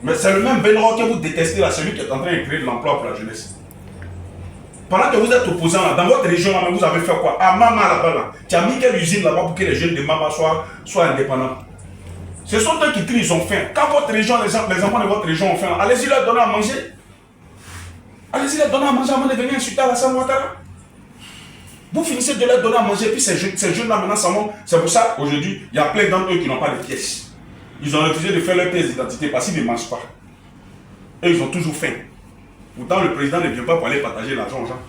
Mais c'est le même Benro que vous détestez là, celui qui est en train de créer de l'emploi pour la jeunesse. Pendant que vous êtes opposant là, dans votre région là, vous avez fait quoi? À Mama là-bas là, tu as mis quelle usine là-bas pour que les jeunes de Mama soient indépendants? Ce sont eux qui crient, ils ont faim. Quand votre région, les enfants de votre région ont faim, allez-y leur donner à manger. Allez-y leur donner à manger avant de venir insulter Alassane Ouattara. Vous finissez de leur donner à manger, puis ces jeunes-là maintenant s'en vont. C'est pour ça qu'aujourd'hui, il y a plein d'entre eux qui n'ont pas de pièces. Ils ont refusé de faire leur pièce d'identité parce qu'ils ne mangent pas. Et ils ont toujours faim. Pourtant, le président ne vient pas pour aller partager l'argent aux gens.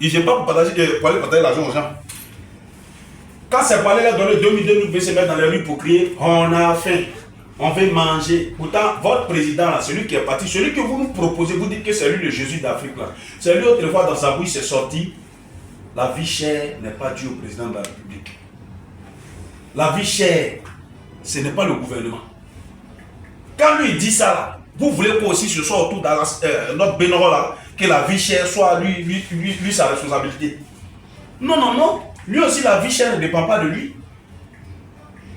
Il ne vient pas pour aller partager l'argent aux gens. Quand c'est pour aller leur donner 2000, nous devons se mettre dans les rues pour crier « On a faim, on veut manger ». Pourtant, votre président, là, celui qui est parti, celui que vous nous proposez, vous dites que c'est lui le Jésus d'Afrique. C'est lui, autrefois, dans sa bouche, c'est sorti. La vie chère n'est pas due au président de la République. La vie chère, ce n'est pas le gouvernement. Quand lui dit ça, là, vous voulez quoi aussi ce soit autour de notre Benro là, que la vie chère soit lui sa responsabilité? Non, non, non. Lui aussi, la vie chère ne dépend pas de lui.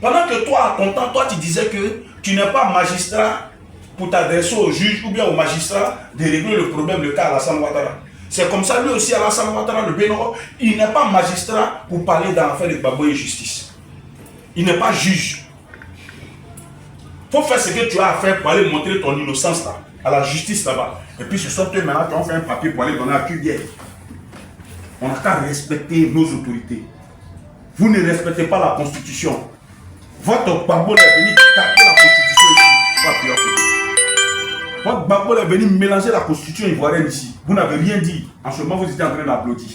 Pendant que toi, à ton temps, toi, tu disais que tu n'es pas magistrat pour t'adresser au juge ou bien au magistrat de régler le problème, le cas Alassane Ouattara. C'est comme ça, lui aussi, Alassane Ouattara, le Benro, il n'est pas magistrat pour parler dans l'affaire de Gbagbo et justice. Il n'est pas juge. Il faut faire ce que tu as à faire pour aller montrer ton innocence là, à la justice là-bas. Et puis ce sont eux maintenant qui ont fait un papier pour aller donner à Cubière. On n'a qu'à respecter nos autorités. Vous ne respectez pas la Constitution. Votre Gbagbo est venu taper la Constitution ici. Pas pire. Votre Gbagbo est venu mélanger la Constitution ivoirienne ici. Vous n'avez rien dit. En ce moment, vous étiez en train d'applaudir.